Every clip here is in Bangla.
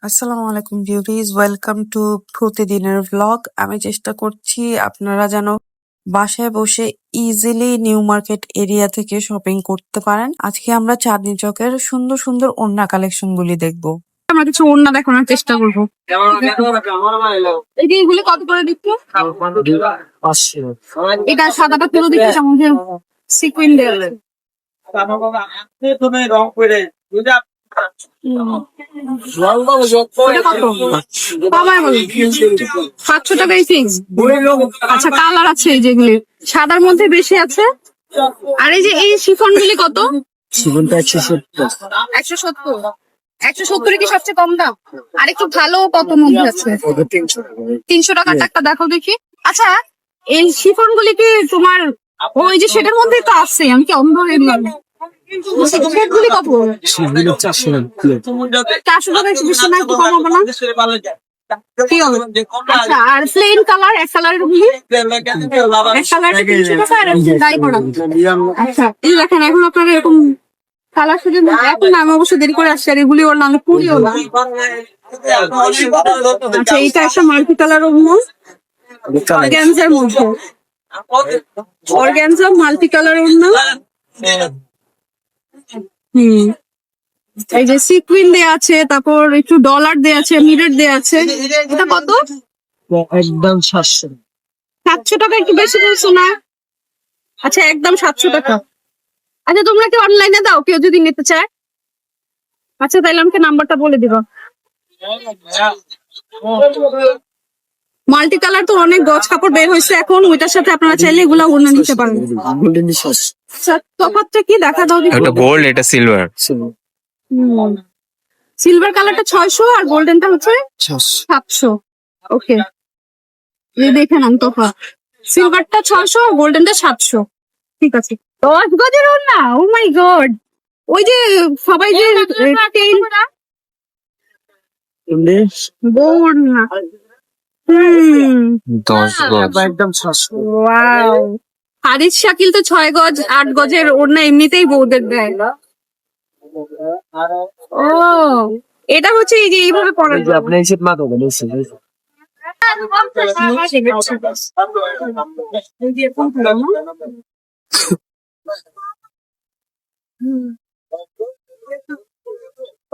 আসসালামু আলাইকুম ভিউয়ার্স, ওয়েলকাম টু প্রতিদিনের ভ্লগ। আমি চেষ্টা করছি আপনারা যেন বাসায় বসে ইজিলি নিউ মার্কেট এরিয়া থেকে শপিং করতে পারেন। আজকে আমরা চাঁদনী চকের সুন্দর সুন্দর ওড়না কালেকশন গুলি দেখবো। আমরা কিছু ওড়না দেখানোর চেষ্টা করবো। এই যে এগুলি কত করে দিচ্ছ? এটা সাদাটা পুরো দিচ্ছে সঙ্গে সিকুইন দেওয়া আছে। আচ্ছা, কালার আছে যেগুলি সাদার মধ্যে বেশি আছে। আর এই যে এই শিফন গুলি কত? 170। 170 কি সবচেয়ে কম দাম? আর একটু ভালো কত মধ্যে আছে? 300 টাকার একটা দেখো দেখি। আচ্ছা, এই শিফন গুলি কি তোমার ওই যে সেটার মধ্যে তো আছে? আমি কি অন্ধ হয়ে গেলাম? সেটগুলি কত? 400 টাকা একটু বেশি না, একটু কম হবে না? আচ্ছা, আর প্লেন কালার এক কালারের গুলি এক কালার 300 টাকা আর ডাই করা। আচ্ছা, এই দেখেন এখন আপনারা এরকম কালার শুধু এখন না, আমি অবশ্য দেরি করে আসছি। আর এগুলি ওর নাম পুরিও না। আচ্ছা, এইটা একটা মাল্টি কালার অর্গানজার মধ্যে, অর্গানজা মাল্টি কালার ওড়না। এই যে সিকুইন দেয়া আছে, তারপর একটু ডলার দেয়া আছে, মিরর দেয়া আছে। এটা কত? একদম 700 টাকা। একটু বেশি বলছো না? আচ্ছা, একদম 700 টাকা। আচ্ছা, তোমরা কি অনলাইনে দাও কেউ যদি নিতে চায়? আচ্ছা, তাইলে আমাকে নাম্বারটা বলে দিবা। মাল্টি কালার তো অনেক গজ কাপড় বের হয়েছে এখন, ওইটার সাথে আপনারা চাইলে এগুলা ওড়না নিতে পারেন। আচ্ছা, তফাৎটা কি দেখা দাও? এটা গোল্ড, এটা সিলভার। সিলভার কালারটা 600 আর গোল্ডেনটা হচ্ছে 700। ওকে, এই দেখেন তফাৎ। সিলভারটা 600 আর গোল্ডেনটা 700। ঠিক আছে। 10 গজের ওড়না? ও মাই গড! ওই যে সবাই যে ওড়না 10 গজ। একদম 700। ওয়াও! হারিস শাকিল তো 6 গজ 8 গজের ওড়না এমনিতেই বউদের দেয়। ও, এটা হচ্ছে এই যে এইভাবে পরা যায়। আপনি এসে মা তো বলেছেন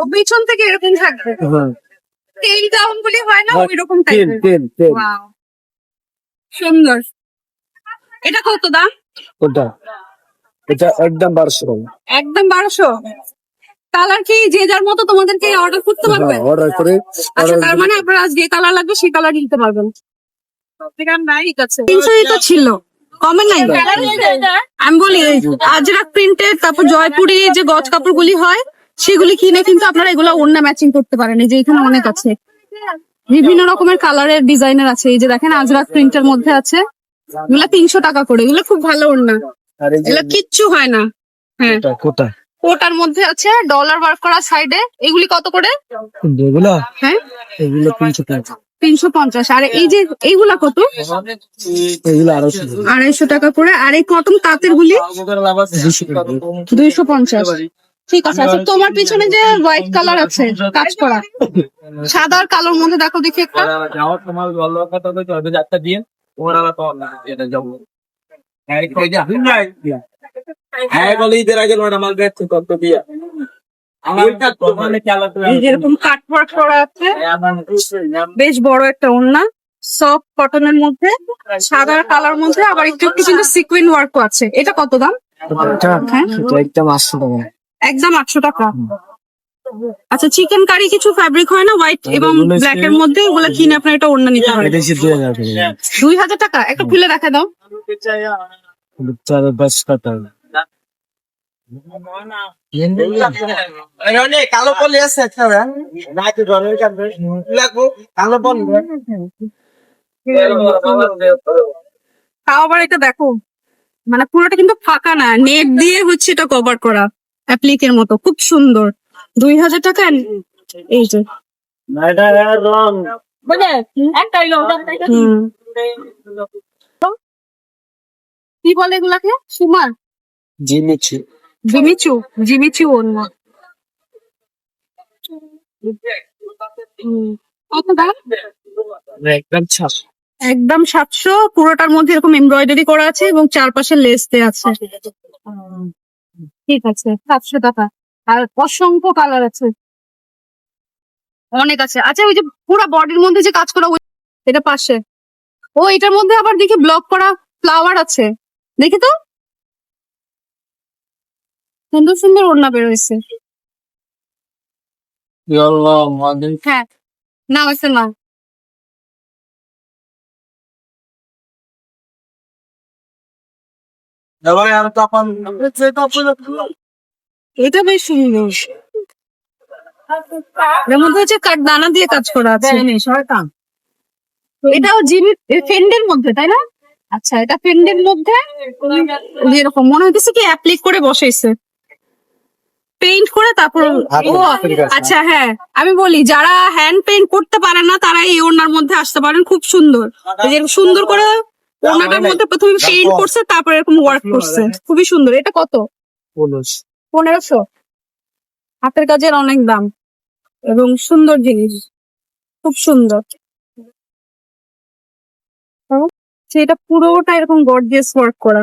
ও পিছন থেকে এরকম থাকবে। টেইল ডাউন বলে হয় না, ওই রকম টাইপের। ওয়াও, সুন্দর। এটা কত দাম? এটা একদম 1200 টাকা। একদম 1200। কালার কি যে যার মতো তোমাদেরকে অর্ডার করতে পারবে? অর্ডার করে। আচ্ছা, তার মানে আপনারা যে কালার লাগবে সেই কালার নিতে পারবেন। ঠিক আছে। 300 তো ছিল, কমে নাই। আমি বলি আজরাক প্রিন্টের, তারপর জয়পুরি যে গজ কাপড়গুলি হয় সেগুলি কিনে কিন্তু আপনারা এগুলো ওড়না ম্যাচিং করতে পারেন। এই যে এখানে অনেক আছে, বিভিন্ন রকমের কালারের ডিজাইনার আছে। এই যে দেখেন আজরাক প্রিন্টের মধ্যে আছে, এগুলা 300 টাকা করে। এগুলো খুব ভালো ওড়না, এগুলো কিচ্ছু হয় না। হ্যাঁ, কোটার মধ্যে আছে, ডলার ওয়ার্ক করা সাইডে। এগুলি কত করে? এগুলো হ্যাঁ, এগুলো 300 টাকা। 350। আর এই যে এইগুলা কত? এগুলো 250 টাকা করে। আর এই কটন তাঁতের গুলি 250। ঠিক আছে। আচ্ছা, তোমার পিছনে যে হোয়াইট কালার আছে কাজ করা, সাদা আর কালোর মধ্যে দেখো দেখি একটা। যেরকম কাট ওয়ার্ক করা আছে, বেশ বড় একটা ওড়না, সফট কটনের মধ্যে, সাদা কালার মধ্যে, আবার একটু একটু কিন্তু সিকুইন ওয়ার্কও আছে। এটা কত দাম? একদম 800 টাকা। একদম 800 টাকা। আচ্ছা, চিকেন কারি কিছু ফ্যাব্রিক হয় না হোয়াইট এবং ব্ল্যাক এর মধ্যে, ওগুলো কিনে আপনার এটা ওড়না নিতে হবে। 2000 টাকা। একটা খুলে দেখা দাও। কালো পলি আছে তাও আবার এটা দেখো, মানে পুরোটা কিন্তু ফাঁকা না, নেট দিয়ে হচ্ছে এটা কভার করা, অ্যাপ্লিকের মতো। খুব সুন্দর। 2000 টাকা। এই যে কি বলে এগুলাকে? সুমার, জিমিচু ওড়না। কত দাম? একদম ছাস। একদম 700। পুরোটার মধ্যে এরকম এমব্রয়ডারি করা আছে এবং চারপাশে লেস দেওয়া আছে। ঠিক আছে, 700 টাকা। আর অসংখ্য কালার আছে, অনেক আছে। আচ্ছা, ওই যে পুরো বডির মধ্যে যে কাজ করা, এটা পাশে। ও, এটার মধ্যে আবার দেখি ব্লক করা ফ্লাওয়ার আছে, দেখি তো। সুন্দর সুন্দর ওড়না বেরোয়েছে। আল্লাহ মাদিন। হ্যাঁ, না হয়েছে না। এবারে আর তো আপন এটা বেশ সুন্দর। এর মধ্যে হচ্ছে দানা দিয়ে কাজ করা আছে। এটাও জিমি ফেন্ডের মধ্যে, তাই না? আচ্ছা, এটা ফেন্ডের মধ্যে এরকম মনে হইতেছে কি অ্যাপ্লিক করে বসাইছে, পেইন্ট করে তারপর। ও আচ্ছা, হ্যাঁ, আমি বলি যারা হ্যান্ড পেইন্ট করতে পারে না তারা এই ওড়নার মধ্যে আসতে পারেন, খুব সুন্দর। এই যে সুন্দর করে ওড়নাটার মধ্যে প্রথমে পেইন্ট করছে, তারপর এরকম ওয়ার্ক করছে, খুবই সুন্দর। এটা কত? 1500। হাতের কাজের অনেক দাম এবং সুন্দর জিনিস, খুব সুন্দর। এটা পুরোটা এরকম গর্জিয়াস ওয়ার্ক করা,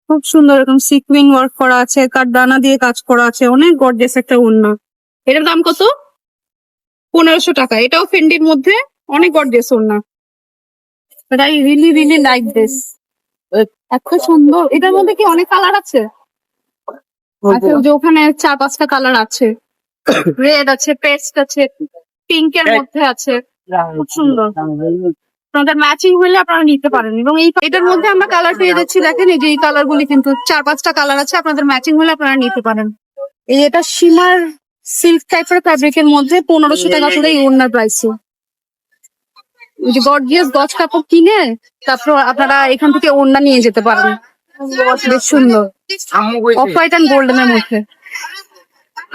খুব সুন্দর। এরকম সিকুইন ওয়ার্ক করা আছে, কাঠদানা দিয়ে কাজ করা আছে, অনেক গর্জিয়াস একটা ওড়না। এটার দাম কত? 1500 টাকা। এটাও ফেন্ডির মধ্যে, অনেক গর্জিয়াস ওড়না। But I really really like this. এত সুন্দর। এটার মধ্যে কি অনেক কালার আছে? আচ্ছা, ওই যে ওখানে 4-5টা কালার আছে, রেড আছে, পেস্ট আছে, পিঙ্ক এর মধ্যে আছে, খুব সুন্দর। আপনাদের ম্যাচিং হলে আপনারা নিতে পারেন। এবং এটার মধ্যে আমরা কালার পেয়ে যাচ্ছি, দেখেন এই যে এই কালার গুলি কিন্তু 4-5টা কালার আছে, আপনাদের ম্যাচিং হলে আপনারা নিতে পারেন। এই এটা শিমার সিল্ক টাইপের ফ্যাব্রিকের মধ্যে 1500 টাকা করে এই ওড়নার প্রাইস। ওই যে গর্জিয়াস গজ কাপড় কিনে তারপর আপনারা এখান থেকে ওড়না নিয়ে যেতে পারেন, বেশ সুন্দর। অফ হোয়াইট অ্যান্ড গোল্ডেনের মধ্যে।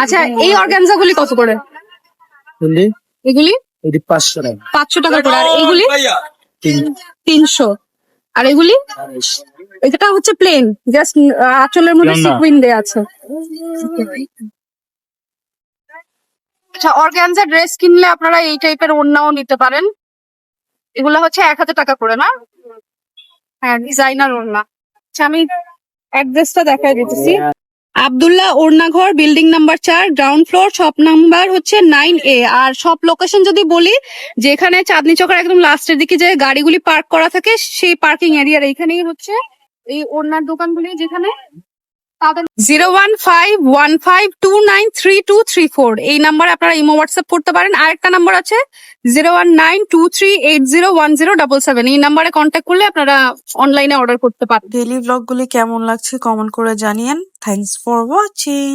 আচ্ছা, এই অর্গানজা গুলি কত করে? এগুলি এটি 500 টাকা। 500 টাকা করে। আর এগুলি 300। আর এগুলি, এটা হচ্ছে প্লেন, জাস্ট আঁচলের মধ্যে সিকুইন দেয়া আছে। আচ্ছা, অর্গানজা ড্রেস কিনলে আপনারা এই টাইপের ওড়নাও নিতে পারেন। এগুলা হচ্ছে 1000 টাকা করে, না? হ্যাঁ, ডিজাইনার ওড়না। আচ্ছা, আমি অ্যাড্রেসটা দেখাই দিতেছি। Abdullah Ornaghar, building number 4, ground floor, shop number হচ্ছে 9A। আর শপ লোকেশন যদি বলি, যেখানে চাঁদনি চকের একদম লাস্টের দিকে যে গাড়িগুলি পার্ক করা থাকে, সেই পার্কিং এরিয়ার এইখানেই হচ্ছে এই ওড়নার দোকানগুলি, যেখানে 01515293234 এই নাম্বারে আপনারা ইমো হোয়াটসঅ্যাপ করতে পারেন। আরেকটা নাম্বার আছে 01923801077, এই নাম্বারে কন্ট্যাক্ট করলে আপনারা অনলাইনে অর্ডার করতে পারেন। ডেইলি ব্লগগুলি কেমন লাগছে কমেন্ট করে জানিয়েন। Thanks for watching.